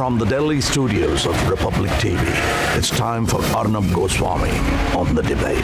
From the Delhi studios of Republic TV, it's time for Arnab Goswami on the debate.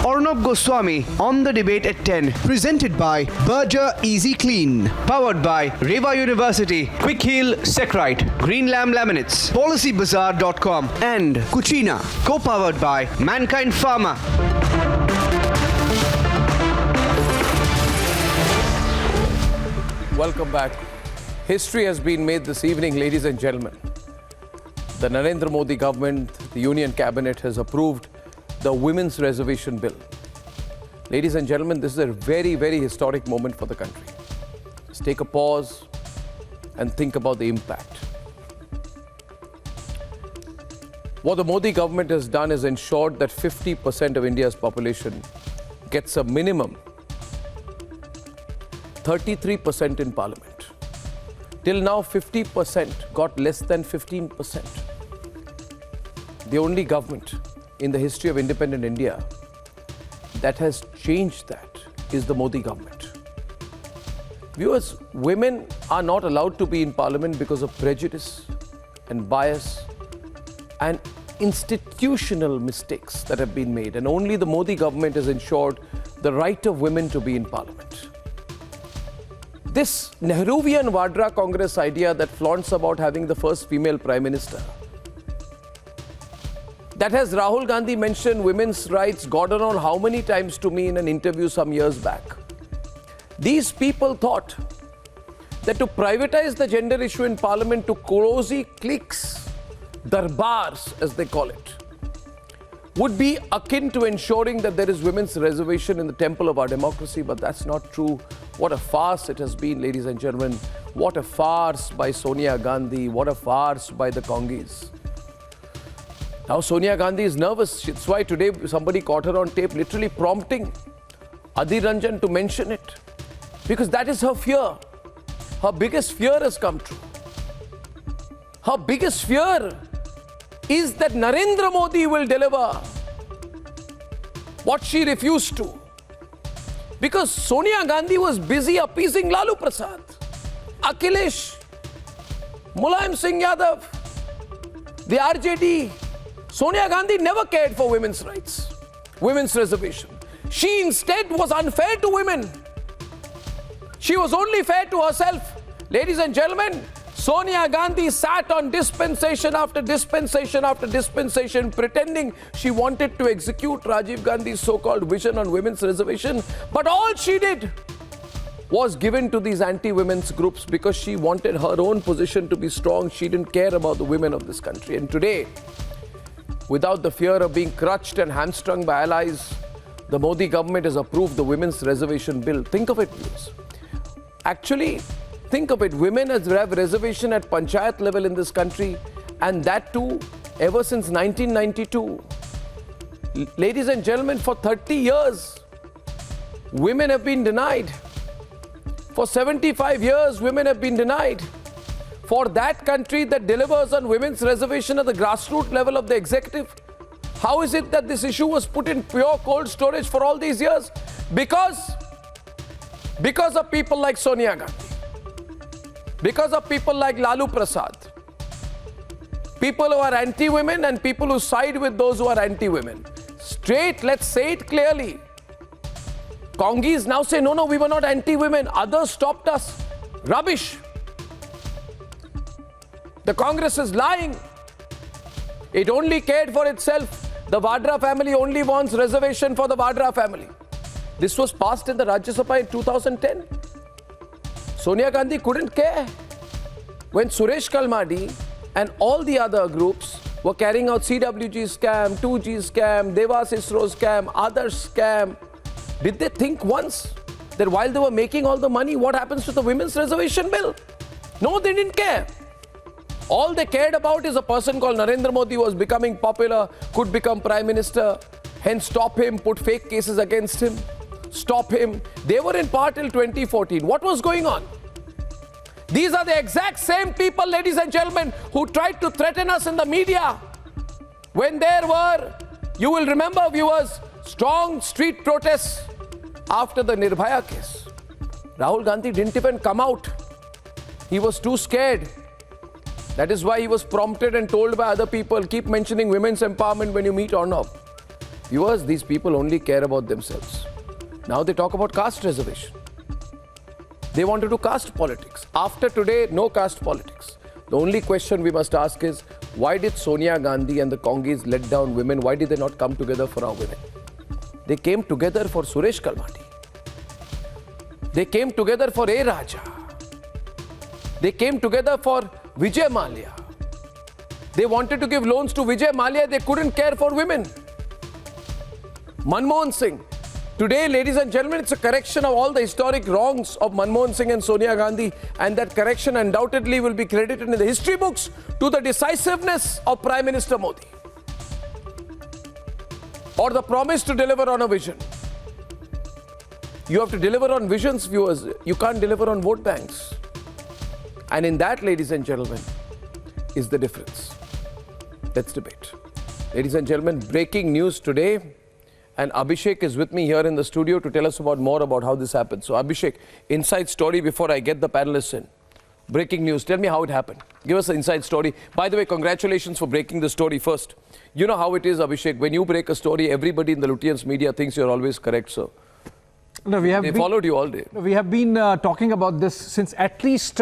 Arnab Goswami on the debate at 10. Presented by Berger Easy Clean. Powered by Reva University, Quick Heal Secrite, Green Lamb Laminates, PolicyBazaar.com and Cucina. co-powered by Mankind Pharma. Welcome back. History has been made this evening, ladies and gentlemen. The Narendra Modi government, the Union Cabinet has approved the Women's Reservation Bill. Ladies and gentlemen, this is a very, very historic moment for the country. Let's take a pause and think about the impact. What the Modi government has done is ensured that 50% of India's population gets a minimum 33% in parliament. Till now, 50% got less than 15%. The only government in the history of independent India that has changed that is the Modi government. Viewers, women are not allowed to be in parliament because of prejudice and bias and institutional mistakes that have been made. And only the Modi government has ensured the right of women to be in parliament. This Nehruvian Vadra Congress idea that flaunts about having the first female prime minister, that has Rahul Gandhi mentioned women's rights God knows how many times to me in an interview some years back. These people thought that to privatize the gender issue in parliament to cozy cliques, darbars as they call it, would be akin to ensuring that there is women's reservation in the temple of our democracy, but that's not true. What a farce it has been, ladies and gentlemen. What a farce by Sonia Gandhi. What a farce by the Congis. Now Sonia Gandhi is nervous. That's why today somebody caught her on tape literally prompting Adhir Ranjan to mention it. Because that is her fear. Her biggest fear has come true. Her biggest fear is that Narendra Modi will deliver what she refused to. Because Sonia Gandhi was busy appeasing Lalu Prasad, Akhilesh, Mulayam Singh Yadav, the RJD. Sonia Gandhi never cared for women's rights, women's reservation. She instead was unfair to women. She was only fair to herself. Ladies and gentlemen, Sonia Gandhi sat on dispensation after dispensation after dispensation, pretending she wanted to execute Rajiv Gandhi's so-called vision on women's reservation. But all she did was given to these anti-women's groups because she wanted her own position to be strong. She didn't care about the women of this country. And today, without the fear of being crushed and hamstrung by allies, the Modi government has approved the Women's Reservation Bill. Think of it, please. Actually, think of it. Women have reservation at panchayat level in this country, and that too ever since 1992. Ladies and gentlemen, for 30 years, women have been denied. For 75 years, women have been denied. For that country that delivers on women's reservation at the grassroots level of the executive, how is it that this issue was put in pure cold storage for all these years? Because of people like Sonia Gandhi, because of people like Lalu Prasad, people who are anti-women and people who side with those who are anti-women. Straight, let's say it clearly. Congis now say, no, we were not anti-women. Others stopped us. Rubbish. The Congress is lying. It only cared for itself. The Vadra family only wants reservation for the Vadra family. This was passed in the Rajya Sabha in 2010. Sonia Gandhi couldn't care. When Suresh Kalmadi and all the other groups were carrying out CWG scam, 2G scam, Devas ISRO scam, Adarsh scam, did they think once that while they were making all the money, what happens to the Women's Reservation Bill? No, they didn't care. All they cared about is a person called Narendra Modi was becoming popular, could become Prime Minister, hence stop him, put fake cases against him, stop him. They were in power till 2014. What was going on? These are the exact same people, ladies and gentlemen, who tried to threaten us in the media when there were, you will remember, viewers, strong street protests after the Nirbhaya case. Rahul Gandhi didn't even come out. He was too scared. That is why he was prompted and told by other people, keep mentioning women's empowerment when you meet Arnab. Viewers, these people only care about themselves. Now they talk about caste reservation. They wanted to caste politics. After today, no caste politics. The only question we must ask is, why did Sonia Gandhi and the Congis let down women? Why did they not come together for our women? They came together for Suresh Kalmati. They came together for A. Raja. They came together for Vijay Mallya. They wanted to give loans to Vijay Mallya. They couldn't care for women. Manmohan Singh. Today, ladies and gentlemen, it's a correction of all the historic wrongs of Manmohan Singh and Sonia Gandhi, and that correction undoubtedly will be credited in the history books to the decisiveness of Prime Minister Modi, or the promise to deliver on a vision. You have to deliver on visions, viewers. You can't deliver on vote banks. And in that, ladies and gentlemen, is the difference. Let's debate. Ladies and gentlemen, breaking news today. And Abhishek is with me here in the studio to tell us more about how this happened. So Abhishek, inside story before I get the panelists in. Breaking news, tell me how it happened. Give us the inside story. By the way, congratulations for breaking the story first. You know how it is, Abhishek, when you break a story, everybody in the Lutyens media thinks you're always correct, sir. No, they followed you all day. We have been talking about this since at least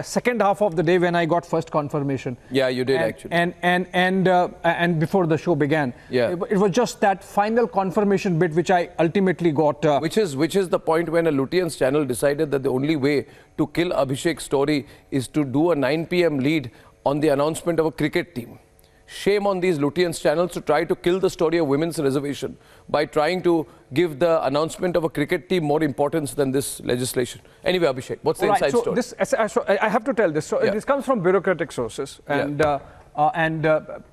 second half of the day when I got first confirmation. Yeah, you did actually. And before the show began. Yeah. It was just that final confirmation bit which I ultimately got. Which is the point when a Lutyens channel decided that the only way to kill Abhishek's story is to do a 9 p.m. lead on the announcement of a cricket team. Shame on these Lutyens channels to try to kill the story of women's reservation by trying to give the announcement of a cricket team more importance than this legislation. Anyway, Abhishek, what's the inside story? So I have to tell this. So this comes from bureaucratic sources and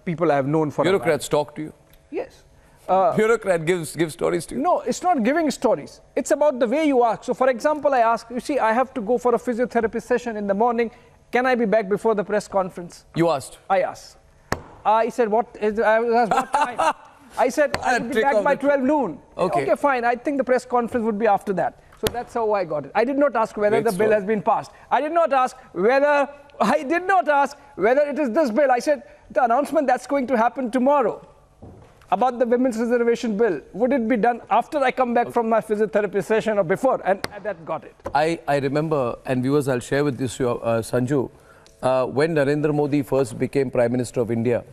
people I have known for Bureaucrats talk to you? Yes. Bureaucrat gives stories to you? No, it's not giving stories. It's about the way you ask. So, for example, I ask, you see, I have to go for a physiotherapy session in the morning. Can I be back before the press conference? You asked? I asked. I said, what time? I said, I will be back by 12 noon. Okay, fine. I think the press conference would be after that. So that's how I got it. I did not ask whether the bill has been passed. I did not ask whether it is this bill. I said, the announcement that's going to happen tomorrow about the women's reservation bill, would it be done after I come back from my physiotherapy session or before? And that got it. I remember, and viewers, I'll share with this, Sanju, when Narendra Modi first became Prime Minister of India,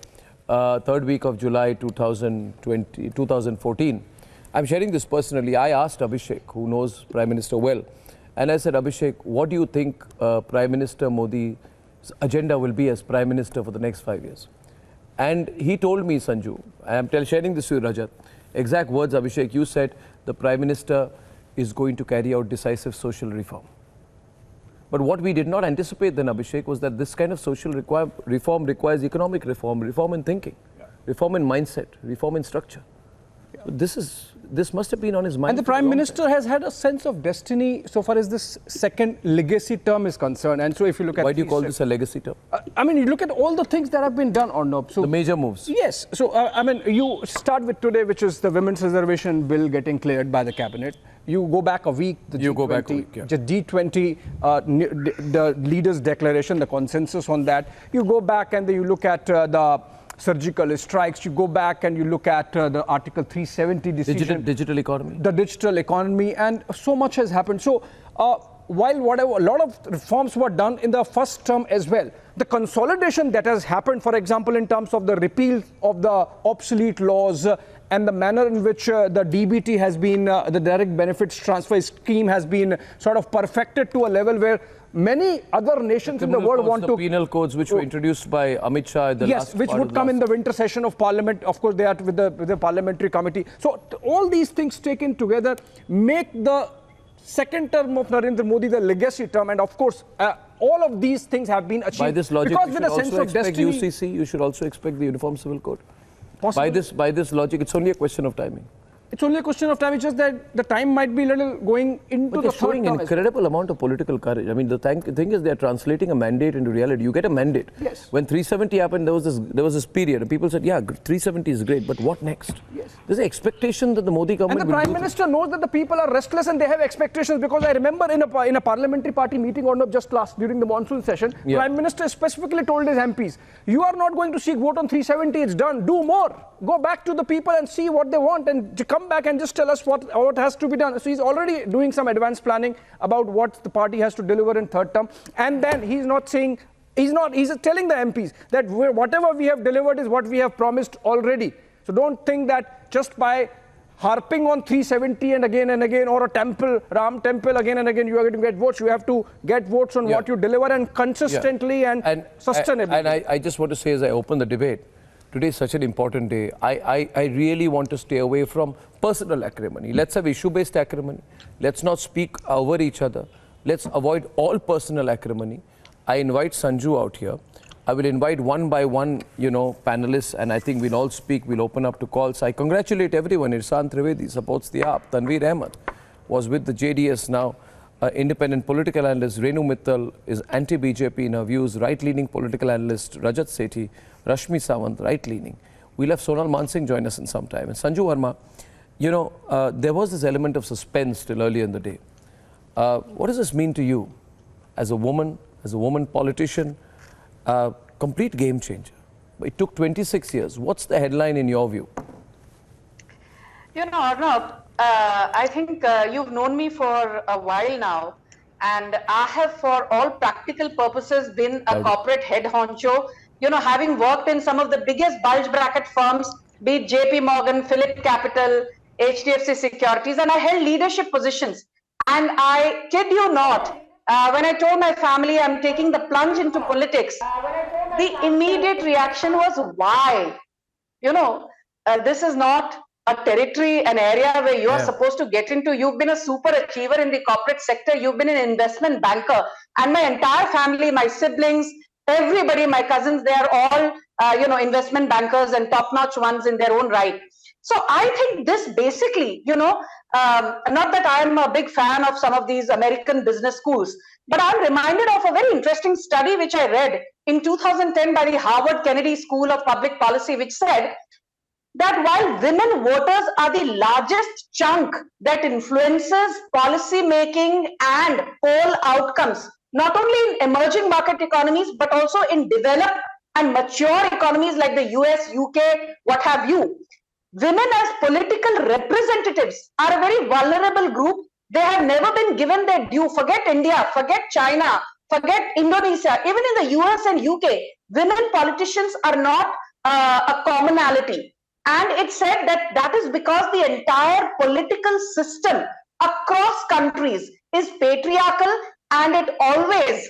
third week of July 2014, I'm sharing this personally. I asked Abhishek, who knows Prime Minister well, and I said, Abhishek, what do you think Prime Minister Modi's agenda will be as Prime Minister for the next 5 years? And he told me, Sanju, I am sharing this with Rajat, exact words, Abhishek, you said the Prime Minister is going to carry out decisive social reform. But what we did not anticipate then, Abhishek, was that this kind of social reform requires economic reform, reform in thinking, reform in mindset, reform in structure. This must have been on his mind. And the Prime Minister has had a sense of destiny so far as this second legacy term is concerned. And so if you look at... Why do you call this a legacy term? I mean, you look at all the things that have been done, Arnab. So the major moves. Yes. So, I mean, you start with today, which is the Women's Reservation Bill getting cleared by the Cabinet. You go back a week, the G20, the leaders' declaration, the consensus on that. You go back and then you look at the surgical strikes. You go back and you look at the Article 370 decision. Digital economy. The digital economy, and so much has happened. So while a lot of reforms were done in the first term as well, the consolidation that has happened, for example, in terms of the repeal of the obsolete laws and the manner in which the DBT has been, the direct benefits transfer scheme has been sort of perfected to a level where many other nations in the world want to... penal codes which were introduced by Amit Shah at the last which would come in the winter session of Parliament. Of course, they are with the parliamentary committee. So all these things taken together make the second term of Narendra Modi the legacy term. And of course, all of these things have been achieved. By this logic, because you with should a sense also of expect destiny, UCC, you should also expect the Uniform Civil Code. possible. By this logic, it's only a question of timing. It's only a question of time. It's just that the time might be a little going into But the they're showing third an term. incredible amount of political courage. I mean, the thing is, they're translating a mandate into reality. You get a mandate. Yes. When 370 happened, there was this period, and people said, yeah, 370 is great, but what next? Yes. There's an expectation that the Modi And government the will Prime do Minister knows that the people are restless and they have expectations, because I remember in a parliamentary party meeting Arnab just last during the monsoon session, Yeah. Prime Minister specifically told his MPs, you are not going to seek vote on 370, it's done, do more. Go back to the people and see what they want and to come back and just tell us what has to be done. So he's already doing some advanced planning about what the party has to deliver in third term. And then he's telling the MPs that whatever we have delivered is what we have promised already. So don't think that just by harping on 370 and again, or a temple, Ram temple again and again, you are going to get votes. You have to get votes on what you deliver and consistently and sustainably. And I just want to say, as I open the debate, today is such an important day. I really want to stay away from personal acrimony. Let's have issue-based acrimony. Let's not speak over each other. Let's avoid all personal acrimony. I invite Sanju out here. I will invite one by one, panelists, and I think we'll all speak. We'll open up to calls. I congratulate everyone. Irsan Trivedi supports the AAP. Tanveer Ahmed was with the JDS now. Independent political analyst Renu Mittal is anti-BJP in her views. Right-leaning political analyst Rajat Sethi, Rashmi Sawant, right-leaning. We'll have Sonal Mansingh join us in some time. And Sanju Verma, there was this element of suspense till earlier in the day. What does this mean to you as a woman politician? Complete game changer. It took 26 years. What's the headline in your view? Arnab, I think you've known me for a while now, and I have, for all practical purposes, been a corporate head honcho. Having worked in some of the biggest bulge bracket firms, be it JP Morgan, Phillip Capital, HDFC Securities, and I held leadership positions. And I kid you not, when I told my family I'm taking the plunge into politics, the immediate reaction was, why? This is not a territory, an area where you are supposed to get into. You've been a super achiever in the corporate sector. You've been an investment banker. And my entire family, my siblings, everybody, my cousins, they are all, investment bankers and top-notch ones in their own right. So I think this basically, not that I'm a big fan of some of these American business schools, but I'm reminded of a very interesting study which I read in 2010 by the Harvard Kennedy School of Public Policy, which said that while women voters are the largest chunk that influences policy making and poll outcomes, not only in emerging market economies, but also in developed and mature economies like the US, UK, what have you. Women as political representatives are a very vulnerable group. They have never been given their due. Forget India, forget China, forget Indonesia. Even in the US and UK, women politicians are not a commonality. And it said that is because the entire political system across countries is patriarchal, and it always,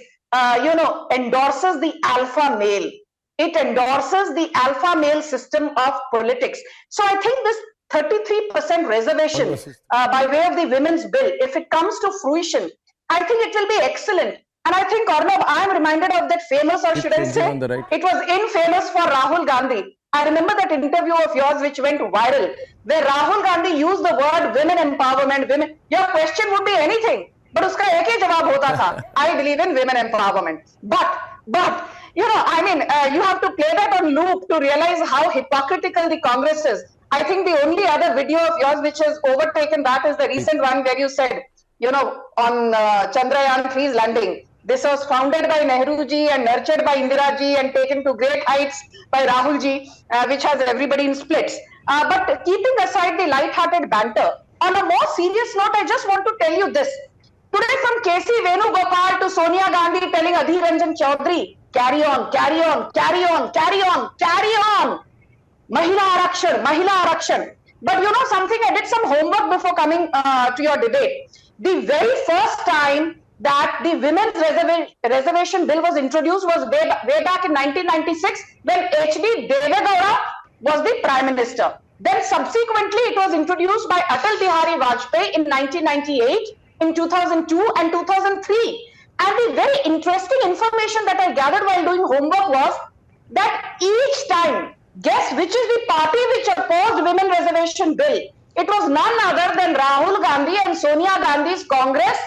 endorses the alpha male. It endorses the alpha male system of politics. So I think this 33% reservation by way of the women's bill, if it comes to fruition, I think it will be excellent. And I think, Arnab, I am reminded of that famous, or should I say, it was infamous for Rahul Gandhi. I remember that interview of yours which went viral, where Rahul Gandhi used the word women empowerment, women. Your question would be anything, but uska ek hi jawab hota tha. I believe in women empowerment. But you have to play that on loop to realize how hypocritical the Congress is. I think the only other video of yours which has overtaken that is the recent one where you said, on Chandrayaan 3's landing, this was founded by Nehru ji and nurtured by Indira ji and taken to great heights by Rahul ji, which has everybody in splits. But keeping aside the light-hearted banter, on a more serious note, I just want to tell you this. Today, from K.C. Venugopal to Sonia Gandhi telling Adhir Ranjan Chaudhary, carry on, carry on, carry on, carry on, carry on. Mahila Arakshan. But you know something, I did some homework before coming to your debate. The very first time that the women's reservation bill was introduced was way back in 1996 when H.D. Devegowda was the Prime Minister. Then subsequently it was introduced by Atal Bihari Vajpayee in 1998, in 2002 and 2003. And the very interesting information that I gathered while doing homework was that each time, guess which is the party which opposed women reservation bill? It was none other than Rahul Gandhi and Sonia Gandhi's Congress.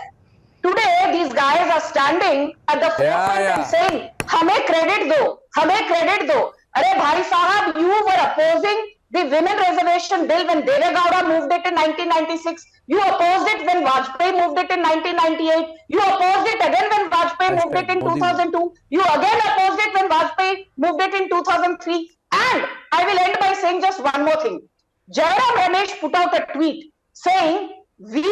Today, these guys are standing at the forefront and saying, "Hame credit do, hame credit do." Arey bhai sahab, you were opposing the women reservation bill when Deve Gowda moved it in 1996. You opposed it when Vajpayee moved it in 1998. You opposed it again when Vajpayee moved it in 2002. You again opposed it when Vajpayee moved it in 2003. And I will end by saying just one more thing. Jairam Ramesh put out a tweet saying, "We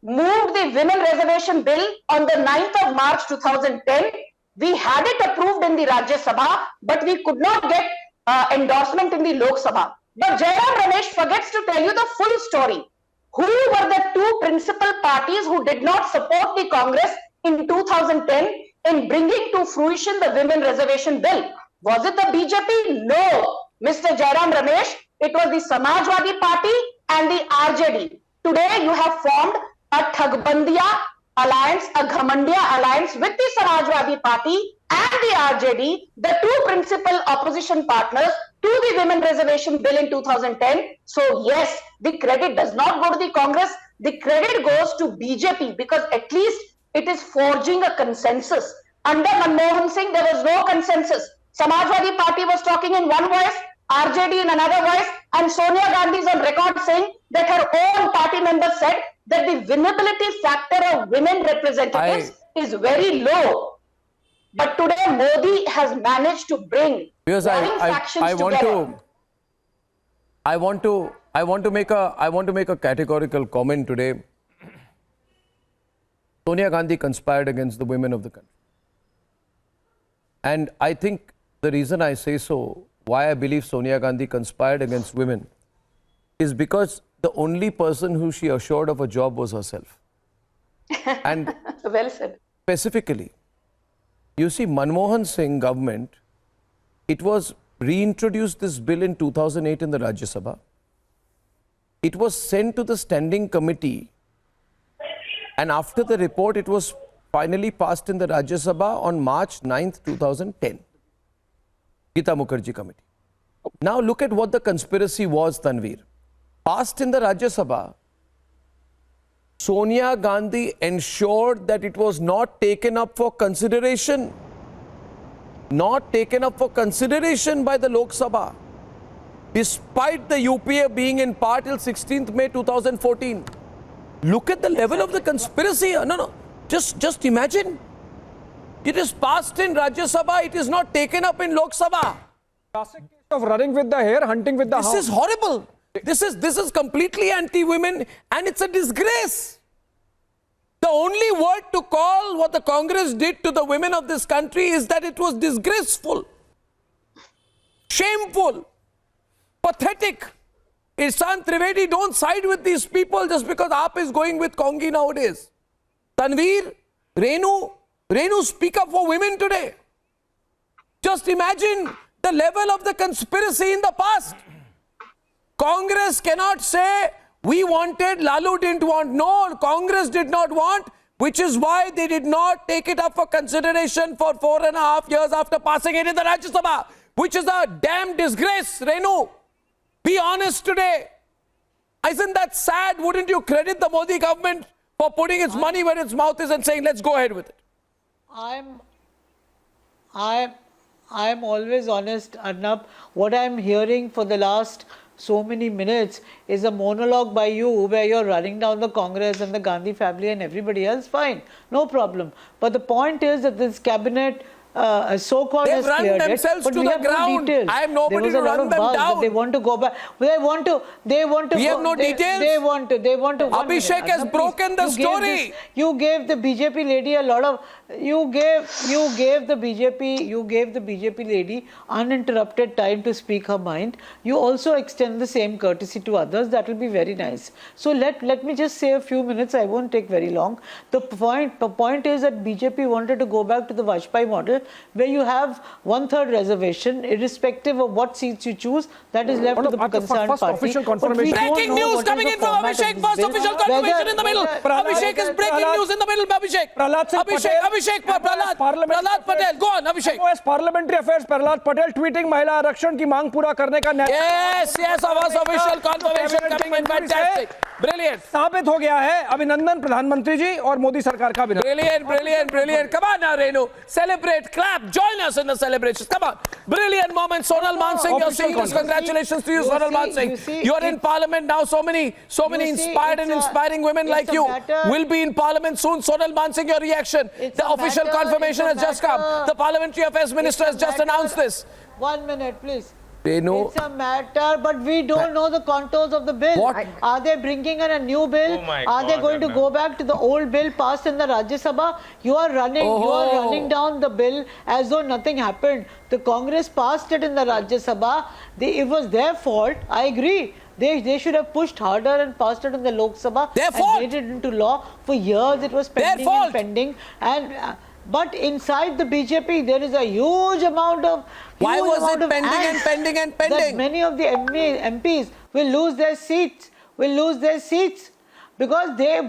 moved the women reservation bill on the 9th of March 2010. We had it approved in the Rajya Sabha, but we could not get endorsement in the Lok Sabha." But Jairam Ramesh forgets to tell you the full story. Who were the two principal parties who did not support the Congress in 2010 in bringing to fruition the women reservation bill? Was it the BJP? No. Mr. Jairam Ramesh, it was the Samajwadi Party and the RJD. Today you have formed a Thagbandiya alliance, a Ghamandiya alliance with the Samajwadi Party and the RJD, the two principal opposition partners to the women reservation bill in 2010. So yes, the credit does not go to the Congress. The credit goes to BJP because at least it is forging a consensus. Under Manmohan Singh, there was no consensus. Samajwadi Party was talking in one voice, RJD in another voice, and Sonia Gandhi is on record saying that her own party members said that the winnability factor of women representatives is very low. But today Modi has managed to bring factions together. I want to make a categorical comment today. Sonia Gandhi conspired against the women of the country. And I think the reason I say so, why I believe Sonia Gandhi conspired against women, is because the only person who she assured of a job was herself. And well said. Specifically, you see, Manmohan Singh government, it was reintroduced this bill in 2008 in the Rajya Sabha. It was sent to the standing committee, and after the report, it was finally passed in the Rajya Sabha on March 9th, 2010. Geeta Mukherjee committee. Now look at what the conspiracy was, Tanveer. Passed in the Rajya Sabha, Sonia Gandhi ensured that it was not taken up for consideration. Not taken up for consideration by the Lok Sabha. Despite the UPA being in power till 16th May 2014. Look at the level of the conspiracy. No. Just imagine. It is passed in Rajya Sabha, it is not taken up in Lok Sabha. Classic case of running with the hare, hunting with the hound. This is horrible. This is completely anti-women and it's a disgrace. The only word to call what the Congress did to the women of this country is that it was disgraceful, shameful, pathetic. Ihsan Trivedi, don't side with these people just because AAP is going with Congi nowadays. Tanveer, Renu, speak up for women today. Just imagine the level of the conspiracy in the past. Congress cannot say, we wanted, Lalu didn't want. No, Congress did not want, which is why they did not take it up for consideration for 4.5 years after passing it in the Rajya Sabha, which is a damn disgrace, Renu. Be honest today. Isn't that sad? Wouldn't you credit the Modi government for putting its money where its mouth is and saying, let's go ahead with it? I'm always honest, Arnab. What I'm hearing for the last so many minutes is a monologue by you where you're running down the Congress and the Gandhi family and everybody else. Fine, no problem. But the point is that this cabinet so-called has cleared themselves it, but to the ground. No, I have nobody to run them down. They want to go back. They want to. We have no details. They want to. Abhishek has broken the story. You gave the BJP lady a lot of. You gave the BJP lady uninterrupted time to speak her mind. You also extend the same courtesy to others. That will be very nice. So let me just say a few minutes. I won't take very long. The point is that BJP wanted to go back to the Vajpayee model. where you have 1/3 reservation, irrespective of what seats you choose, that is left to the concerned first party. official But we confirmation. don't Breaking know news what is coming the in from format of Abhishek. this First bill. official confirmation in the middle. Abhishek is breaking news in the middle. Abhishek. Abhishek Prahlad Patel. Go on, Abhishek. MOS Parliamentary Affairs Prahlad Patel tweeting महिला आरक्षण की मांग पूरा करने का Yes, first official confirmation coming in. Fantastic. Brilliant. साबित हो गया है। अभिनंदन प्रधानमंत्री जी और मोदी सरकार का भी। Brilliant. Come on now, Renu. Celebrate, clap, join us in the celebrations. Come on. Brilliant moment. Sonal Mansingh, you're seeing this. Congratulations to you, Sonal Mansingh. You're in parliament now. So many inspired and inspiring women like you will be in parliament soon. Sonal Mansingh, your reaction. The official confirmation has just come. The Parliamentary Affairs Minister has just announced this. 1 minute, please. Renu. It's a matter, but we don't know the contours of the bill. What? Are they bringing in a new bill? Are they going to go back to the old bill passed in the Rajya Sabha? You are running down the bill as though nothing happened. The Congress passed it in the Rajya Sabha. It was their fault. I agree. They should have pushed harder and passed it in the Lok Sabha Their and fault. made it into law. For years it was pending and pending. But inside the BJP, there is a huge amount of Why was it pending and pending? that many of the MPs will lose their seats, because there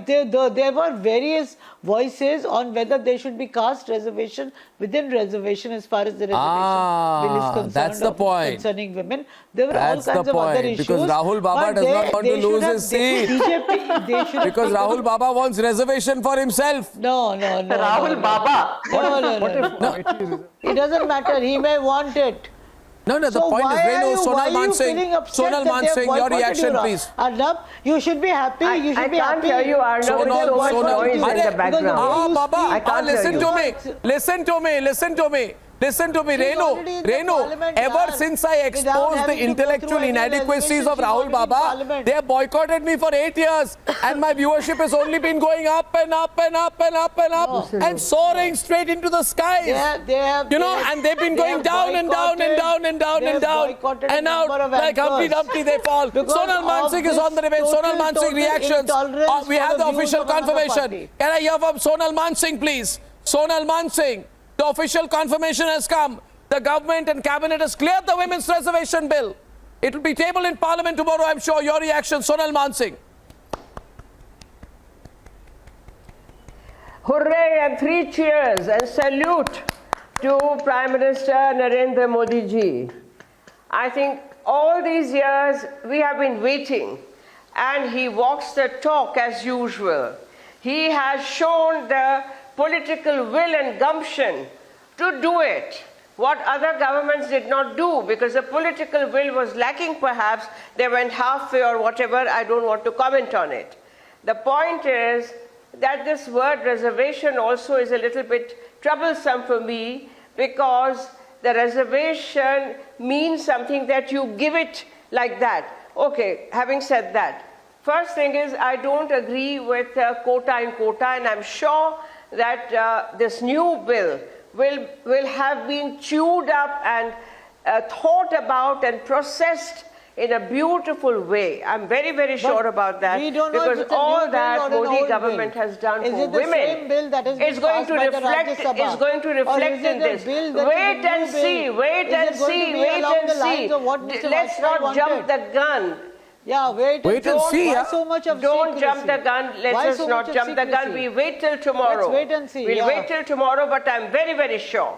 were various voices on whether they should be cast reservation within reservation as far as the reservation bill is concerned. That's the point. Concerning women, there were That's all kinds the of other point, issues. because Rahul Baba but does not want to they lose should his have- seat. BJP, they should have Because taken- Rahul Baba wants reservation for himself. No. Rahul Baba. No. It doesn't matter. He may want it. No, the So point is, why are Renu, you Sonal feeling Mansingh, upset Sonal that they have Mansingh, your boycotted reaction, you, please. Arnab, you should be happy. You should I be can't happy. hear you, Arnab. Sonal, There's so much Sonal, noise in the Arre, background. Baba, I can't hear listen you. to me. Listen to me. already in the Renu, parliament, ever yaar. since I Without exposed the having to go intellectual through any inadequacies of resolution, Rahul she's already in Baba, parliament. they have boycotted me for 8 years and my viewership has only been going up and soaring straight into the skies. And they've been going down and down and out like Humpty Dumpty they fall. Sonal Mansingh is on the debate. Sonal Mansingh reactions. We have the official confirmation. Can I hear from Sonal Mansingh, please? Sonal Mansingh, the official confirmation has come. The government and cabinet has cleared the women's reservation bill. It will be tabled in parliament tomorrow, I'm sure. Your reaction, Sonal Mansingh. Hooray and 3 cheers and salute to Prime Minister Narendra Modi ji. I think all these years we have been waiting, and he walks the talk as usual. He has shown the political will and gumption to do it, what other governments did not do, because the political will was lacking perhaps. They went halfway or whatever. I don't want to comment on it. The point is that this word reservation also is a little bit troublesome for me, because the reservation means something that you give it like that. Okay, having said that, first thing is I don't agree with quota in quota, and I'm sure that this new bill will have been chewed up and thought about and processed in a beautiful way. I'm very, very sure about that, we don't know if because it's a all new that bill or an Modi old government bill. has done Is for it the women same bill that has been is going passed to by the reflect. Rajya Sabha? Is going to Or reflect is it in a this. bill that is a Wait new and bill? see. Wait Is and it going to see. be Wait along and the see. lines of what Mr. Let's Vajpayee not jump wanted? the gun. Yeah, wait and see, Why so much of Don't jump secrecy? the gun. Why Let us so not much of jump the gun. secrecy? We wait till tomorrow. Let's wait and see, We'll yeah. wait till tomorrow, but I'm very, very sure.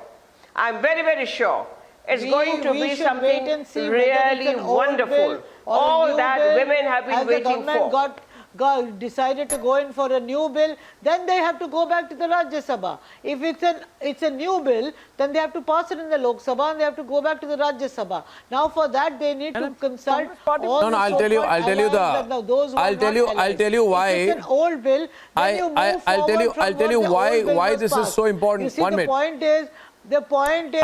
I'm very, very sure. It's going to We be should something wait and see whether it's really an old wonderful. bill or a All new that bill. women have been As waiting the for. government decided to go in for a new bill, then they have to go back to the Rajya Sabha. If it's a new bill, then they have to pass it in the Lok Sabha and they have to go back to the Rajya Sabha. Now for that they need to consult all No, the I'll tell you so-called allies, those who are not I'll allies. tell you why. If it's an old bill, then you move I'll tell forward you- from I'll tell what you the why- old bill why was this is passed. so important. You see, 1 minute. The point is,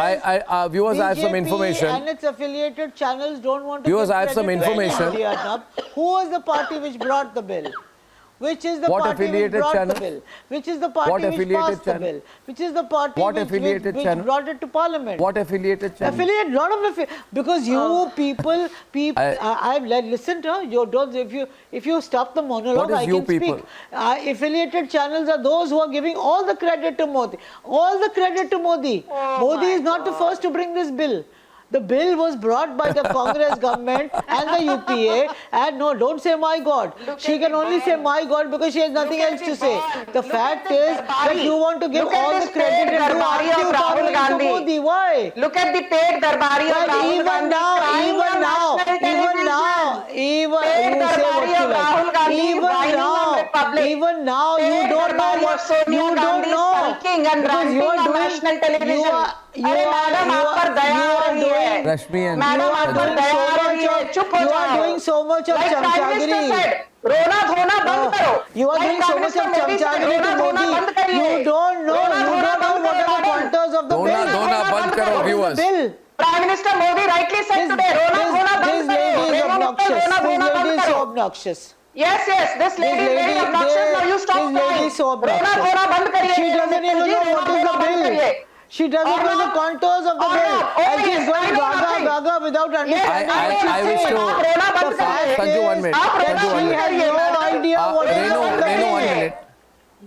viewers, I have some BJP information. and its affiliated channels don't want to Viewers, give I have some credit to information. anybody, Arnab. Who was the party which brought the bill? Which is the What party which affiliated brought channel? the bill? Which is the party What which affiliated passed the channel? bill? Which is the party What which affiliated channel? brought it to parliament? What affiliated channel? Affiliate, lot of because you people, I've listened to you. Don't if you stop the monologue, What is I you can speak. people? Affiliated channels are those who are giving all the credit to Modi. All the credit to Modi. Modi is not the first to bring this bill. The bill was brought by the Congress government and the UPA. And no, don't say my God. She can only say my God because she has nothing else to say. The fact is that you want to give all the credit and do argue to Modi. Why? Look at the paid darbari of But Rahul even Gandhi. now, you say what you like. Even now, you don't know what you don't know because you are doing. You are doing. Rashmi and Madam, You are doing so much of chamchagiri. रोना धोना बंद करो. You are doing so much of chamchagiri to Modi. You don't know what are the contours of the bill. Rona dhona band karo, viewers. Bill. Prime Minister Modi rightly said today, रोना धोना This बंद करो. lady is obnoxious. रोना This धोना lady बंद is so करो. obnoxious. Yes, this lady is very obnoxious. Now you stop This lady crying. is so रोना obnoxious. धोना बंद करिए. She doesn't even know what is the bill. She doesn't know the contours of the bill. And she's going gaga without understanding what she's I wish saying. to... The fact Sanju, 1 minute. that Sanju, 1 she has minute. no idea what is in the Renu, 1 bill. minute.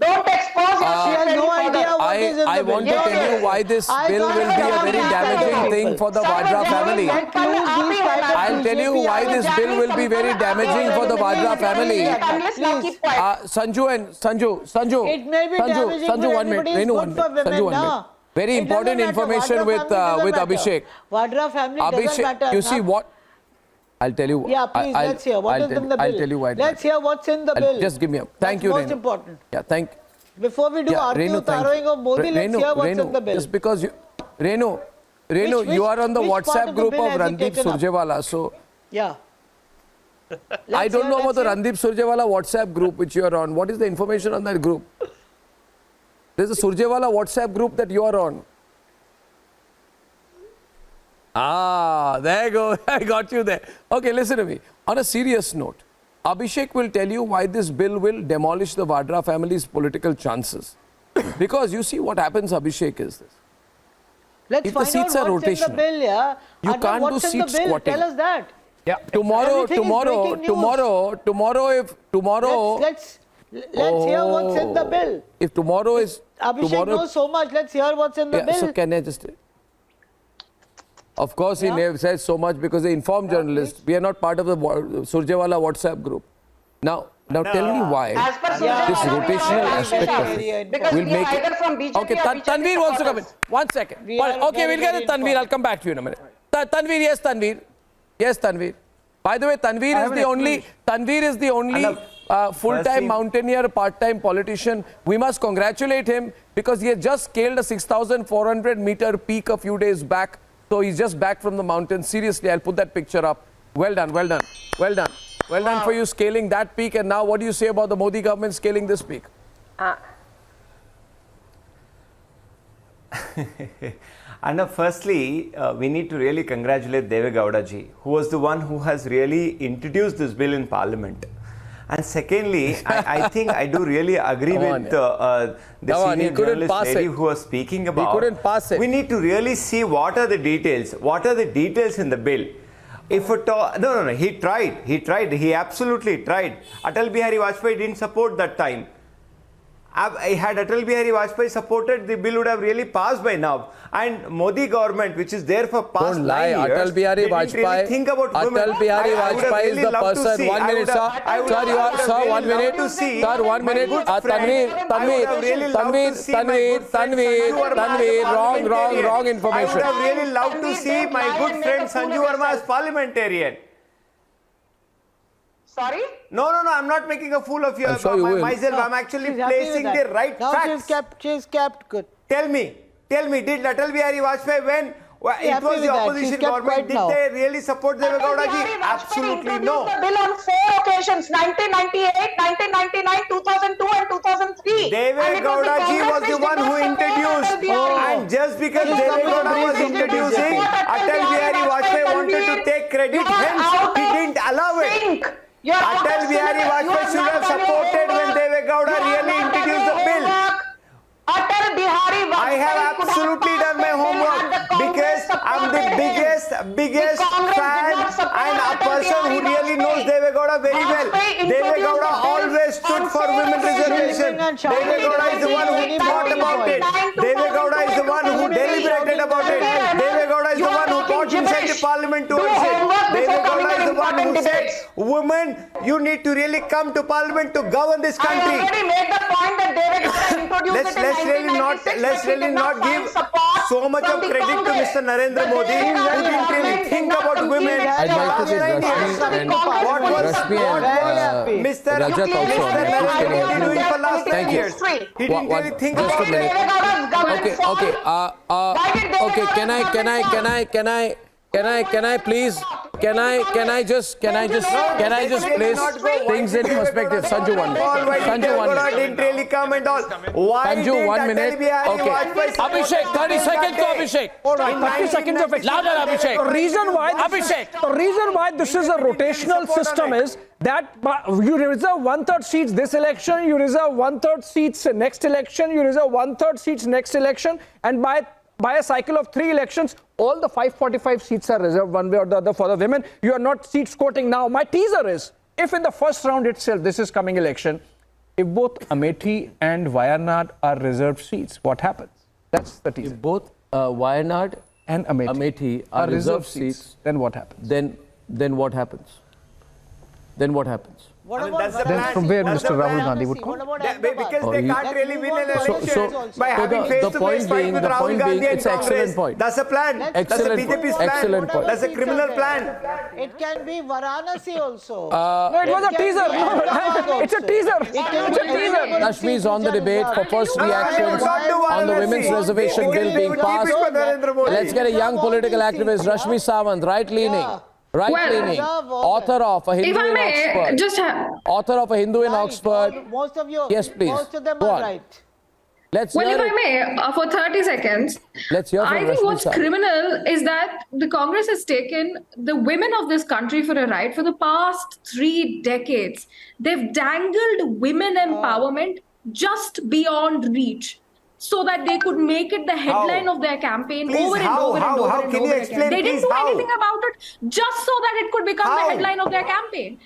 Don't expose yourself. She has no idea what is in the I bill. want to tell you why this bill will be a very damaging thing for the Vadra family. I'll tell you why this bill will be very damaging for the Vadra family. Sanju, It may be damaging Sanju, for 1 minute. everybody. It's Renu, good 1 for minute. women, Sanju, 1 na? minute. Very It important doesn't matter. information Vadra with family doesn't Abhishek. matter. Vadra family doesn't matter. You see na? what? I'll tell you. Yeah, please, let's hear. What is in the bill? I'll tell you why. Let's hear what's in the bill. Just give me a... Thank you, That's Renu. most important. Yeah, thank you. Before we do argue tharrowing of Modi, let's hear what's in the bill. Just because you... Renu, you are on the which part WhatsApp of the group bill of has he Randeep taken up? Surjewala, so... Yeah. I don't know about the let's Randeep Surjewala WhatsApp group which you are on. What is the information on that group? There's a Surjewala WhatsApp group that you are on. Ah, there you go. I got you there. Okay, listen to me. On a serious note, Abhishek will tell you why this bill will demolish the Vadra family's political chances. Because you see what happens, Abhishek, is this. Let's If the find seats out are what's in the rotational, bill, yeah. you Arnab, can't do what's in the seat bill? squatting. Tell us that. Yeah. Tomorrow, Everything is breaking news. Let's hear what's in the bill. If tomorrow is... Abhishek knows so much. Let's hear what's in the bill. So can I just... Of course, he never says so much because they inform journalists. We are not part of the Surjewala WhatsApp group. Now tell me why this rotational aspect of it will make it... Okay, Tanveer wants to come in. 1 second. Okay, we'll get to Tanveer. I'll come back to you in a minute. Tanveer, yes, Tanveer. Yes, Tanveer. By the way, Tanveer is the only full-time mountaineer, part-time politician. We must congratulate him because he has just scaled a 6,400-meter peak a few days back. So he's just back from the mountain. Seriously, I'll put that picture up. Well done, well done, well done. Well done for you scaling that peak. And now what do you say about the Modi government scaling this peak? And firstly, we need to really congratulate Deve Gowda ji, who was the one who has really introduced this bill in Parliament. And secondly, I think I do really agree with the senior journalist lady who was speaking about. He couldn't pass it. We need to really see what are the details. What are the details in the bill? If at all, no, he tried. He absolutely tried. Atal Bihari Vajpayee didn't support that time. Had Atal Bihari Vajpayee supported, the bill would have really passed by now. And Modi government, which is there for past 9 years, Atal Bihari didn't really Vajpayee. think about women. Atal Bihari I would have Vajpayee is really the loved to person. see. 1 minute, sir. Sir, you are, sir, 1 minute. Sir, 1 minute. Tanveer, wrong information. I would have really loved to see my good friend Sanju Verma as parliamentarian. Sorry? No, I'm not making a fool of you. I'm sure you will. Myself. I'm actually placing the right facts. She's kept good. Tell me, did Atal Bihari Vajpayee when it was the opposition government, did they really support Deve Gowda ji? Absolutely no. The bill on 4 occasions, 1998, 1999, 2002 and 2003. Deve Gowda ji was the one who introduced. And just because Deve Gowda was introducing, Atal Bihari Vajpayee wanted to take credit, hence he didn't allow it. Atal Bihari Vajpayee should have supported when Gowda really introduced the bill. Atal Bihari Vajpayee I have absolutely done my homework because I'm the biggest fan and a person who really knows Deve Gowda very well. Deve Gowda always stood for women reservation. Deve Gowda is the one who thought about it. Deve Gowda is the one who deliberated about it. Deve Gowda is the one who got inside the parliament towards it. Deve Gowda is the one who said, women, you need to really come to parliament to govern this country. I already made the point that Deve Gowda introduced it in Let's really not give so much of credit to Mr. Narendra Modi, who didn't really think about women. I'd like to say Rashmi and Mr. Rajat also. Narendra Modi doing for last 10 years? He didn't really think Just a about minute. it. Okay. Can I please? Can I just place things in perspective? Sanju, 1 minute. Sanju, 1 minute. Didn't really come and all. Why Sanju, 1 minute. Okay. Abhishek, 30 seconds to Abhishek. All right, 30 seconds of Louder, Abhishek. The reason why this is a rotational system is that you reserve 1/3 seats this election, you reserve 1/3 seats next election, you reserve 1/3 seats next election, and by a cycle of 3 elections, all the 545 seats are reserved one way or the other for the women. You are not seat quoting now. My teaser is, if in the first round itself, this is coming election, if both Amethi and Wayanad are reserved seats, what happens? That's the teaser. If both Wayanad and Amethi are reserved seats, then what happens? Then what happens? Then what happens? What I mean, about that's the Varanasi? plan. From where That's Mr. the Rahul plan. Gandhi would What come? about Because Ahmedabad? they he- can't really win an election by so having the face-to-face point fight being- with the Rahul point Gandhi being, and it's an excellent Congress. point. That's a plan. That's the Excellent BJP's point. plan. Excellent point. That's a criminal plan. It can be Varanasi also. No, it was a teaser. No, it's a teaser. It's a teaser. Rashmi is on the debate for first reactions on the women's reservation bill being passed. Let's get a young political activist, Rashmi Sawant, right-leaning. Right-leaning, author of A Hindu in Oxford. Author of A Hindu in Oxford. Most of you, Yes, please. most of them Go are on. right. Let's Well, hear if I it. may, for 30 seconds, Let's hear from I think Rashmi what's Sawant. criminal is that the Congress has taken the women of this country for a ride for the past 3 decades. They've dangled women empowerment just beyond reach, so that they could make it the headline of their campaign Please, over and how? over and How? over How? and Can over you again. explain, They please, didn't do how? anything about it just so that it could become How? the headline of their campaign.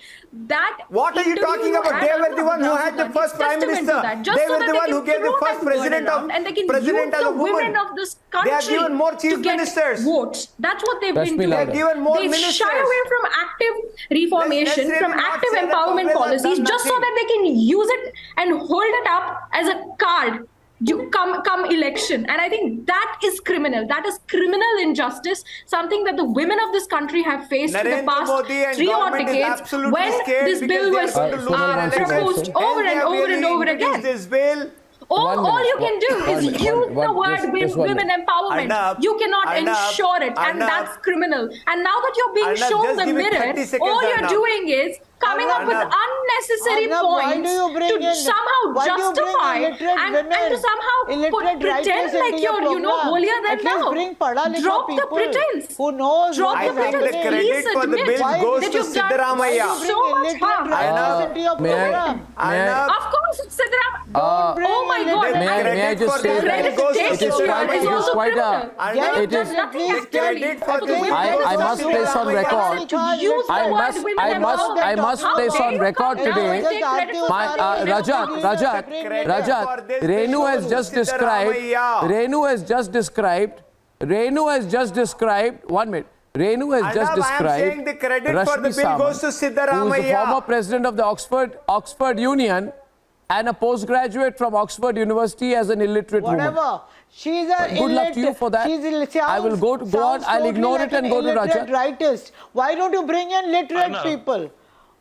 That What are you interview talking about? had They were the one who had the Rahul first prime Gandhi is minister. testament to that, just They so were that the they one can who gave the throw first that word president around and they can president use as a the woman. women of this They have country given more chief to get ministers. votes. That's what they've Rashmi been Louder. doing. Given more They ministers. shy away from active reformation, Let's from really not active say that empowerment Congress has policies, done just so nothing. that they can use it and hold it up as a card. You come election, and I think that is criminal. That is criminal injustice. Something that the women of this country have faced for the Narendra past Modi and 3 odd government is decades. absolutely When scared this because bill they are was going to lose Sonal wants to proposed say over They and have over and really over introduced again. This bill. All minute. you can do One is minute. use the One- word just 1 women minute. empowerment. Arnab, You cannot Arnab, ensure it, and Arnab. that's criminal. And now that you're being Arnab, shown just the give me mirror, 30 seconds, all you're Arnab. doing is coming up with Arnab. unnecessary Arnab, why points do you bring to in- somehow why do you bring justify illiterate and women, to somehow illiterate pretend writers like into your you're, program? holier than At least thou. bring Pada Likha Drop the people pretense. who knows Drop what I the is think the pretense. happening. Please credit for the admit bill Why goes that to you've done Siddaramaiah. You so bring much harm. illiterate writers into your may I- program. Arnab, Of course, it's Siddaram. Bring Oh my God. illiterate- May I just say that Credit goes to it is Siddaramaiah quite, is it is also quite a, criminal. it is, Nothing Please actually. credit for For the the women bill. I must place on record. to use the word women I empowerment. must How place dare on you record come now today. and take credit for My something you never Rajat, done? Renu has just described. Renu has just described. 1 minute. Renu has just Arnab, I am described. saying the credit for the Rashmi bill goes to Sawant, who is the Siddaramaiah. former president of the Oxford Union and a postgraduate from Oxford University as an illiterate woman. Whatever. She's a Good luck to you for that. I will go on. I'll ignore it and go to Rajat. Writers. Why don't you bring in literate people?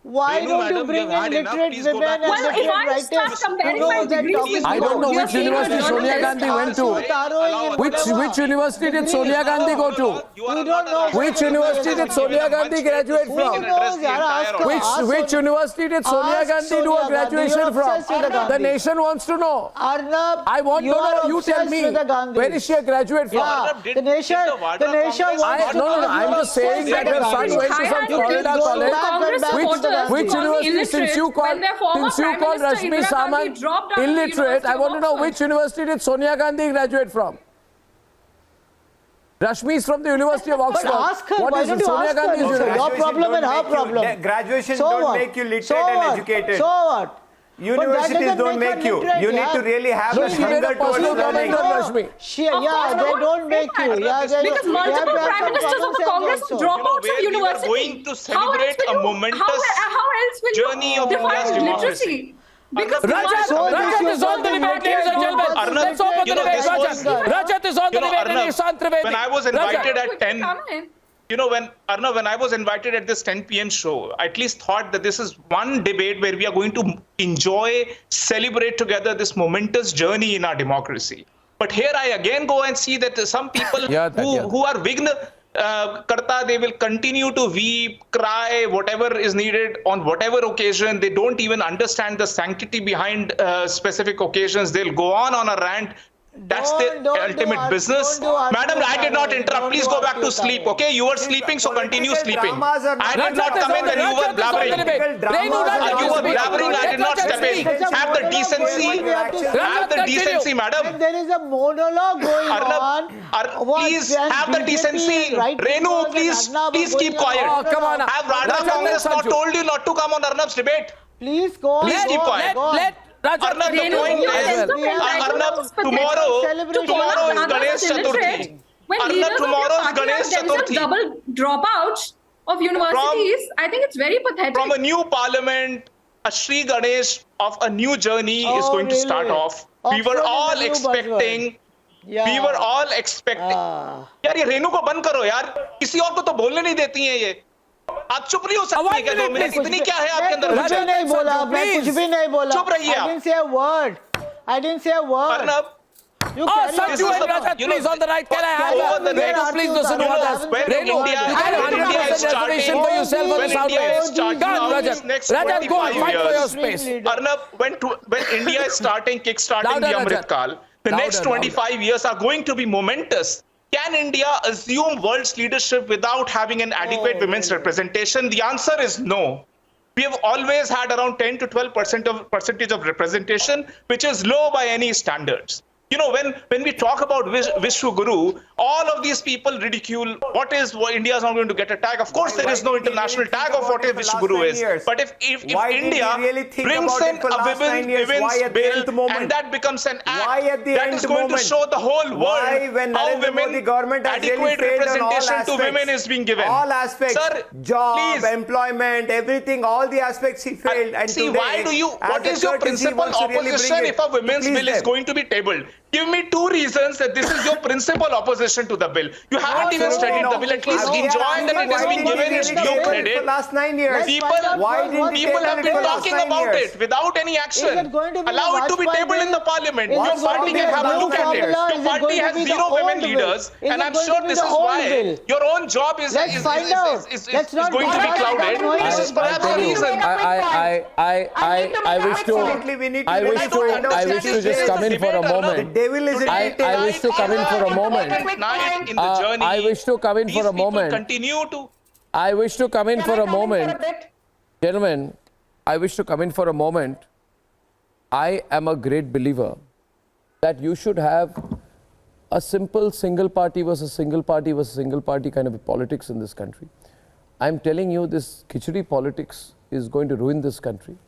Why don't you bring in literate women and Well, if literate I writers? start comparing who know my what they're degrees talking with I about? don't know You're which saying university you're Sonia journalist. Gandhi went to. Which university did Sonia Gandhi go to? We don't know. Which university did Sonia Gandhi graduate Who from? knows? Yaar, ask her. Ask Which university did Sonia Ask Gandhi do Sonia a Gandhi. graduation You're from? obsessed with the The Gandhi. nation wants to know. Arnab, I want to you are know. You tell obsessed me. with the Gandhis. Where is she a graduate from? Yeah, the nation wants to No, I'm just saying that her son went to some Florida college. Congress Which Gandhi? Which university, since you called Rashmi Samant illiterate, I want to know which university did Sonia Gandhi graduate from? Rashmi is from the University of Oxford. But ask her, what why is don't you Sonia ask her? Gandhi's It's university? your problem and her problem. Graduation So don't what? make you literate So and what? educated. So what? Universities don't make you. You need to really have No, a she made hunger a towards personal learning. comment on Rashmi. They don't make you. Because multiple prime ministers of the Congress are dropouts of university. Going to celebrate a momentous how else will journey you of India's define democracy. literacy? Because Rajat is on the debate, ladies and gentlemen. Let's open the debate, Rajat. Rajat is on the debate and Ishan Trivedi. When I was invited at 10, Arnab, when I was invited at this 10 p.m. show, I at least thought that this is one debate where we are going to enjoy, celebrate together this momentous journey in our democracy. But here I again go and see that some people who are Vigna Karta, they will continue to weep, cry, whatever is needed on whatever occasion. They don't even understand the sanctity behind specific occasions. They'll go on a rant. That's the ultimate business. Madam, I did not interrupt. Please go back to sleep, okay? You were sleeping, so continue sleeping. I did not come in when you were blabbering. You were blabbering, I did not step in. Have the decency, madam. There is a monologue going on. Please have the decency. Renu, please keep quiet. Have Radha Congress not told you not to come on Arnab's debate? Please go on. Please keep quiet. Arnab, the point is, Arnab, tomorrow is Ganesh Chaturthi. Arnab, tomorrow is Ganesh Chaturthi. Double dropouts of universities. I think it's very pathetic. From a new parliament, a Sri Ganesh of a new journey is going to start off. We were all expecting. We were all expecting. यार ये रेनू को बंद करो यार. किसी और को तो बोलने नहीं देती हैं ये. आप चुप नहीं हो सकते क्या 2 मिनट? इतनी क्या है आपके अंदर? कुछ भी नहीं बोला. मैं कुछ भी नहीं बोला. चुप रहिए आप. I didn't say a word. I didn't say a word. Arnab. Sanju and Rajat, please on the right. Can I have that? Renu, please listen to others. Renu, you can have 100% reservation for yourself on the South. Go, Rajat. Rajat, go and fight for your space. Arnab, when India is kick-starting the Amrit Kal, the next 25 years are going to be momentous. Can India assume world's leadership without having an adequate women's representation? The answer is no. We have always had around 10 to 12% percentage of representation, which is low by any standards. You know, when we talk about Vishwa Guru, all of these people ridicule what India is not going to get a tag. Of course, there is no international tag of what a Vishwa Guru is. But if India brings in a women's bill and that becomes an act that is going to show the whole world how women adequate representation to women is being given. All aspects, Sir, job, please. employment, everything, all the aspects he failed. And see, today, why do you? What is your principal opposition if a women's bill is going to be tabled? Give me 2 reasons that this is your principal opposition to the bill. You haven't even studied the bill. At least enjoy that it has been given due credit. For the last 9 years. People have been talking about it without any action. Allow it to be tabled in the parliament. Your party can have a look at it. Your party has 0 women leaders, and I'm sure this is why your own job is going to be clouded. This is perhaps the reason. I wish to just come in for a moment. I wish to come in for a moment. I wish to come in for a moment. I wish to come in for a moment. Gentlemen, I wish to come in for a moment. I am a great believer that you should have a simple single party versus single party versus single party kind of politics in this country. I'm telling you, this khichdi politics is going to ruin this country,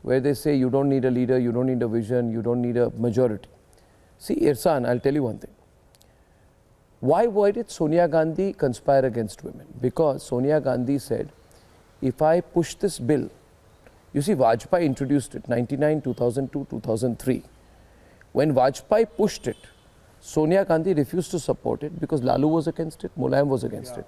where they say you don't need a leader, you don't need a vision, you don't need a majority. See, Irsan, I'll tell you one thing. Why did Sonia Gandhi conspire against women? Because Sonia Gandhi said, if I push this bill, you see, Vajpayee introduced it, 99, 2002, 2003. When Vajpayee pushed it, Sonia Gandhi refused to support it because Lalu was against it, Mulayam was against it.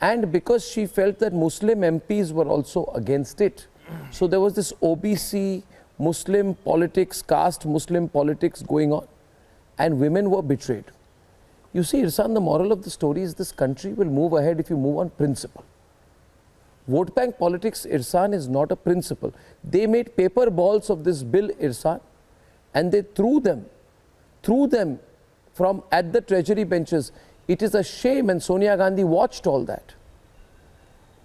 And because she felt that Muslim MPs were also against it. So there was this OBC, Muslim politics, caste Muslim politics going on. And women were betrayed. You see, Irsan, the moral of the story is this country will move ahead if you move on principle. Vote bank politics, Irsan, is not a principle. They made paper balls of this bill, Irsan, and they threw them from at the treasury benches. It is a shame, and Sonia Gandhi watched all that.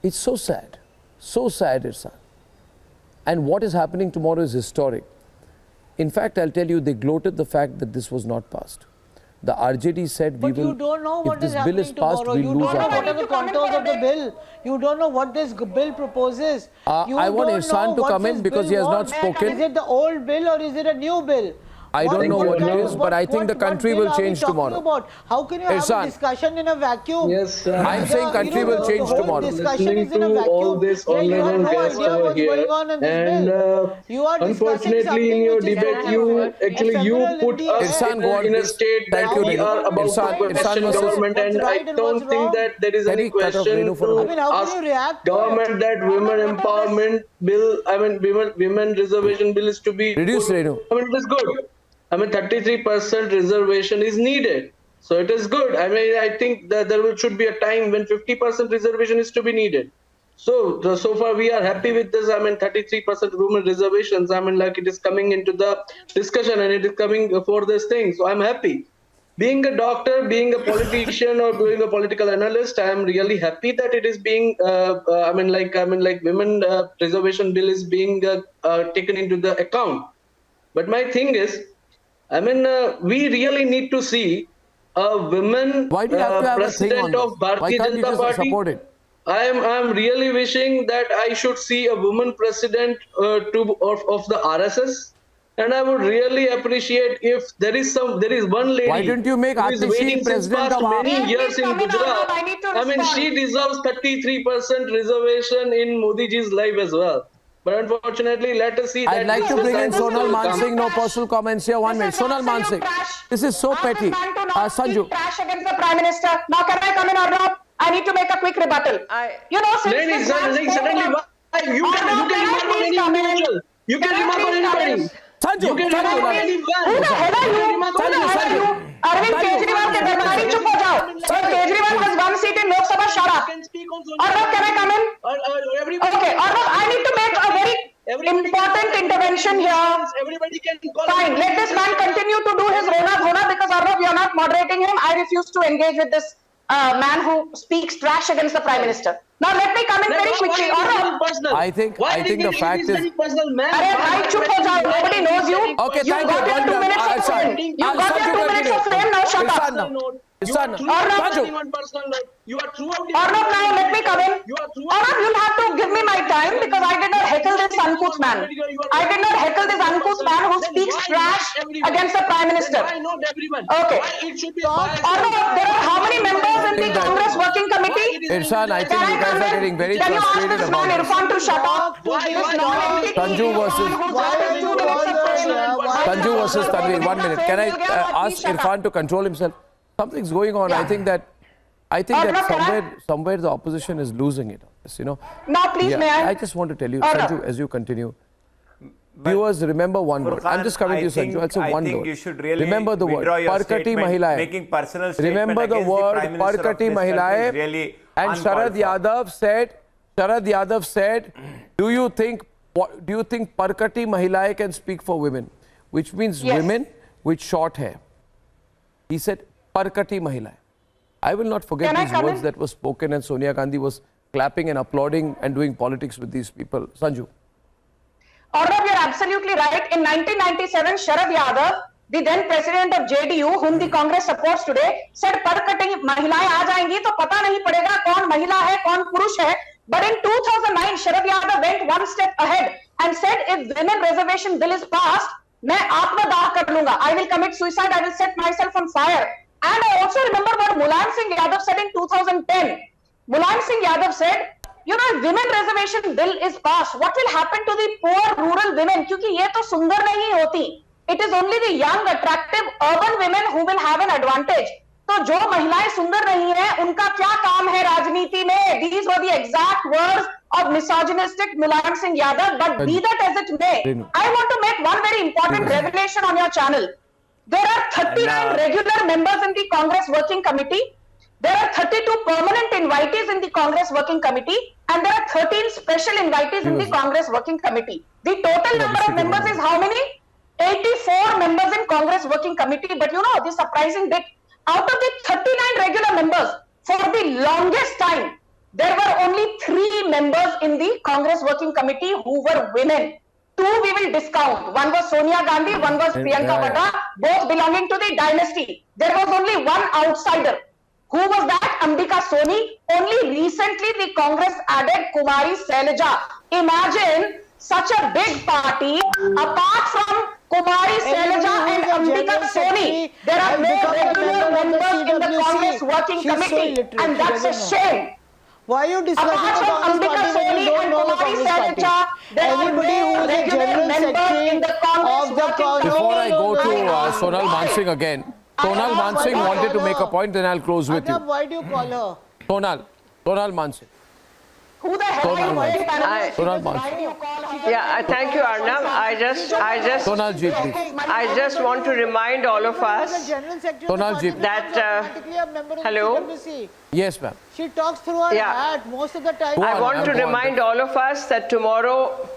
It's so sad. So sad, Irsan. And what is happening tomorrow is historic. In fact, I'll tell you, they gloated the fact that this was not passed. The RJD said we will, you don't know what if this is bill is passed, tomorrow. we'll You lose don't know our what vote. are the contours of the bill. You don't know what this bill proposes. I want Irsan to come in because he has not spoken. Is it the old bill or is it a new bill? I don't know what it is, but I think the country will change tomorrow. About? How can you have a discussion in a vacuum? Yes, I'm saying country will change tomorrow. Discussion is in a vacuum. All this you have honorable no guests idea over what's here, going on in this bill. You are unfortunately, in your debate, you put us in a state that we are about to question government, and I don't think that there is any question to ask government that women empowerment bill, women reservation bill is to be reduced. It is good. 33% reservation is needed. So it is good. I think that there should be a time when 50% reservation is to be needed. So far we are happy with this. 33% women reservations. Like it is coming into the discussion and it is coming for this thing. So I'm happy. Being a doctor, being a politician or being a political analyst, I am really happy that it is being, women reservation bill is being taken into the account. But my thing is, we really need to see a women president of Bharatiya Janata Party. I am really wishing that I should see a woman president of the RSS, and I would really appreciate if there is one lady. Why don't you make who is waiting president since of many years in Gujarat? She deserves 33% reservation in Modi ji's life as well. But unfortunately, let us see. I'd like to bring in Sonal Mansingh. No personal comments here. 1 minute. Sonal Mansingh. This is so petty. Sanju. Trash against the Prime Minister. Now can I come in, Arnab? I need to make a quick rebuttal. Suddenly, you can remark on any individual. You can remark on anybody. Sanju. Who the hell are you? Who the hell are you? Arvind Kejriwal ke darmani chup ho jao. Kejriwal has one seat in Lok Sabha. Shut up. Arnab, can I come in? Okay, Arnab, I need to make a very important intervention here. Everybody can call. Fine, let this man continue to do his Rona because Arnab, you are not moderating him. I refuse to engage with this man who speaks trash against the Prime Minister. Now let me come in very quickly. I think the fact is. Nobody knows you. Okay, thank you. Got your 2 minutes of fame. You got your 2 minutes of fame. Now shut up. Arnab, now let me come in. Arnab, you'll have to give me my time because I did not heckle this uncouth man. I did not heckle this uncouth man who speaks trash against the Prime Minister. Okay. Arnab, there are how many members in the Congress Working Committee? Irsan, I think you guys are getting very frustrated about this. Irfan to shut up. Sanju versus Tanvir. 1 minute. Can I ask Irfan to control himself? Something's going on. Yeah. I think that somewhere the opposition is losing it. Now, please, may I? I just want to tell you, Sanju, as you continue. Viewers, remember one word. I'm just coming to you, Sanju. I'll say one word. You should really remember the word. Parkati Mahilaye. Making personal statement remember the word Parkati Mahilaye. Really and Sharad Yadav said, do you think Parkati Mahilaye can speak for women? Which means women with short hair. He said Parkati Mahilaye. I will not forget these words that were spoken, and Sonia Gandhi was clapping and applauding and doing politics with these people. Sanju. Arnab, you're absolutely right. In 1997, Sharad Yadav, the then president of JDU, whom the Congress supports today, said Parkati Mahilaye aa jayengi to pata nahi padega kaun mahila hai, kaun purush hai. But in 2009, Sharad Yadav went one step ahead and said, if women reservation bill is passed, मैं आत्मदाह कर लूंगा. I will commit suicide. I will set myself on fire. And I also remember what Mulayam Singh Yadav said in 2010. Mulayam Singh Yadav said, if women reservation bill is passed, what will happen to the poor rural women? Because ये तो सुंदर नहीं होती. It is only the young, attractive, urban women who will have an advantage. तो जो महिलाएं सुंदर नहीं हैं, उनका क्या काम है राजनीति में? These were the exact words of misogynistic Mulayam Singh Yadav. But be that as it may, I want to make one very important revelation on your channel. There are 39 regular members in the Congress Working Committee. There are 32 permanent invitees in the Congress Working Committee, and there are 13 special invitees in the Congress Working Committee. The total number of members is how many? 84 members in Congress Working Committee. But the surprising bit, out of the 39 regular members, for the longest time, there were only 3 members in the Congress Working Committee who were women. 2 we will discount. One was Sonia Gandhi, one was Priyanka Vadra, both belonging to the dynasty. There was only one outsider. Who was that? Ambika Soni. Only recently the Congress added Kumari Sailaja. Imagine such a big party, apart from Kumari Sailaja and Ambika Soni, there are no regular members in the Congress Working Committee, and that's a shame. Why are you discussing Apart from Ambika Soni and Kumari Sailaja, there are no regular members in the Congress Working Committee. Before I go to Sonal Mansingh again, Sonal Mansingh wanted to make a point, then I'll close with you. Why do you call her? Sonal Mansingh. Who the hell are you? Sonal Mansingh. Yeah, thank you, Arnab. Sonal ji, please. I just want to remind all of us Sonal ji, that, hello? yes, ma'am. She talks through her hat most of the time. I want to remind all of us that tomorrow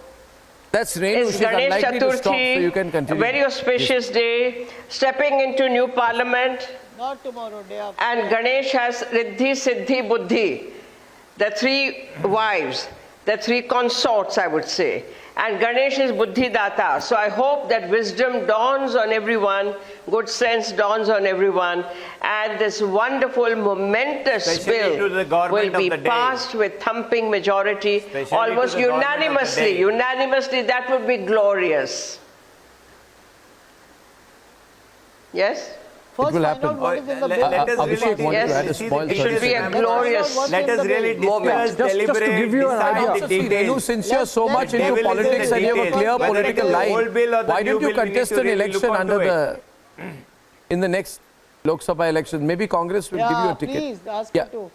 that's Renu. is She's Ganesh unlikely to stop, so you can Chaturthi, a continue. very auspicious day, stepping into new parliament. Not tomorrow, day after. And Ganesh has Riddhi, Siddhi, Buddhi, the 3 wives, the 3 consorts, I would say. And Ganesh is Buddhi Data. So I hope that wisdom dawns on everyone, good sense dawns on everyone, and this wonderful, momentous Especially to the bill government will be of the day. passed with thumping majority, Especially almost to the government of the day. unanimously. That would be glorious. Yes? First, will find happen. out what is in the bill. Let us Abhishek really wanted to add a Yes, spoil it should be a glorious let us really moment. discuss, Just to give you an decide idea. the See, Renu, details. since you're so much into devil is in politics the and you have a details. clear Whether it political is the line, old bill or the why new don't you bill, we need contest to an really election look under onto the in the next Lok Sabha election? Maybe Congress will give you a ticket. Please, ask Yeah. her to.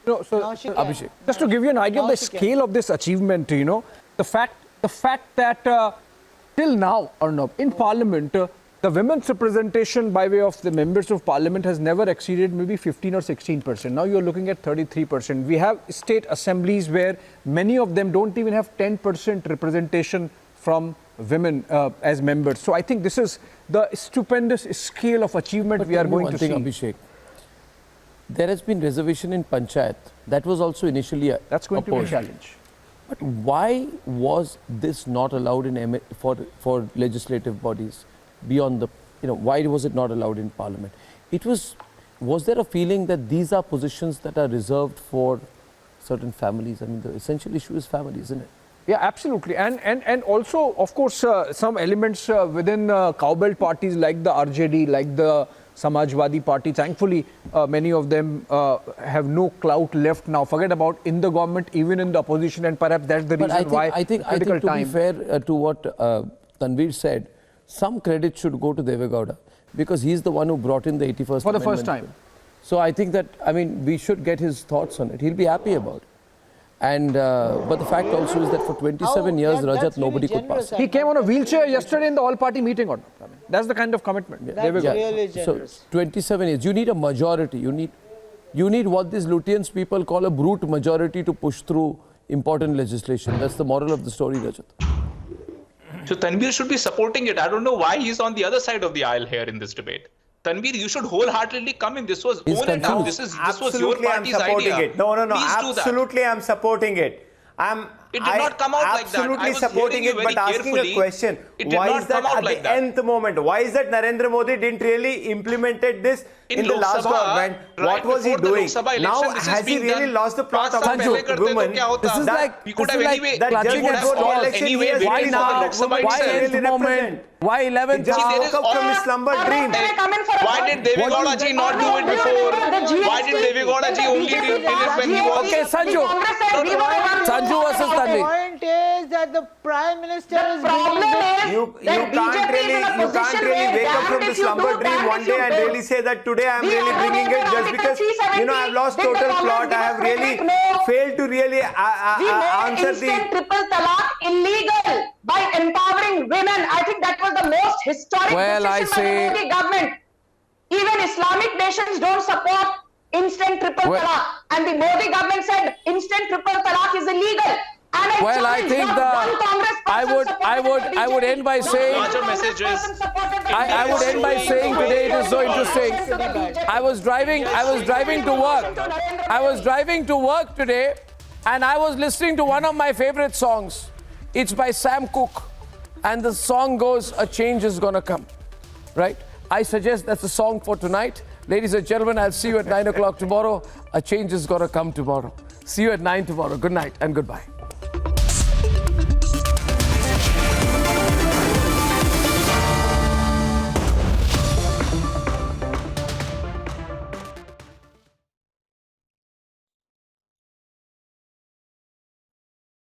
No, so Now she can. Abhishek. just to give you an idea of Now the she can. scale of this achievement, the fact that till now, Arnab, in Parliament, the women's representation by way of the members of Parliament has never exceeded maybe 15 or 16%. Now you're looking at 33%. We have state assemblies where many of them don't even have 10% representation from women as members. So I think this is the stupendous scale of achievement we are going to see. Abhishek. There has been reservation in Panchayat. That was also initially That's going to be a opposed. challenge. But why was this not allowed in for legislative bodies beyond the, why was it not allowed in Parliament? Was there a feeling that these are positions that are reserved for certain families? I mean, the essential issue is family, isn't it? Yeah, absolutely. And also, of course, some elements within cowbell parties like the RJD, like the Samajwadi Party, thankfully, many of them have no clout left now. Forget about in the government, even in the opposition, and perhaps that's the reason why I think to be fair to what Tanveer said, some credit should go to Deve Gowda because he's the one who brought in the 81st for the Amendment first time. bill. So I think that, we should get his thoughts on it. He'll be happy about it. And but the fact also is that for 27 years, Rajat, nobody could pass. He came on a wheelchair yesterday in the all-party meeting. That's the kind of commitment. That's really generous. So 27 years. You need a majority. You need what these Lutyens people call a brute majority to push through important legislation. That's the moral of the story, Rajat. So Tanveer should be supporting it. I don't know why he's on the other side of the aisle here in this debate. Tanveer, you should wholeheartedly come in. This was own and out. This was your party's idea. It. No. Please do that. Absolutely, I'm supporting it. It did not come out like that. Absolutely supporting it, but asking a question. Why is that at the nth moment? Why is that Narendra Modi didn't really implemented this in the last government? What was he doing? Now, has he really lost the plot of women? This is like clutching at straws. Why now? Why nth moment? Why 11th Just hour? woke up from his slumber dream. Why did Deve Gowda ji not do it before? Why did Deve Gowda ji only did it when he was... Okay, Sanju versus The Tanveer. point is that the Prime Minister is You can't really wake up from the slumber dream one day and really say that today I am really bringing it just because I've lost total plot. I have really failed to really answer the triple talaq illegal by empowering women. I think that was the most historic decision by the Modi government. Even Islamic nations don't support instant triple talaq, and the Modi government said instant triple talaq is illegal. And I think I would end by saying Larger messages. I would end by saying today it is so interesting. I was driving to work. I was driving to work today, and I was listening to one of my favorite songs. It's by Sam Cooke, and the song goes, "A change is gonna come." Right? I suggest that's the song for tonight. Ladies and gentlemen, I'll see you at 9 o'clock tomorrow. A change is gonna come tomorrow. See you at 9 tomorrow. Good night and goodbye.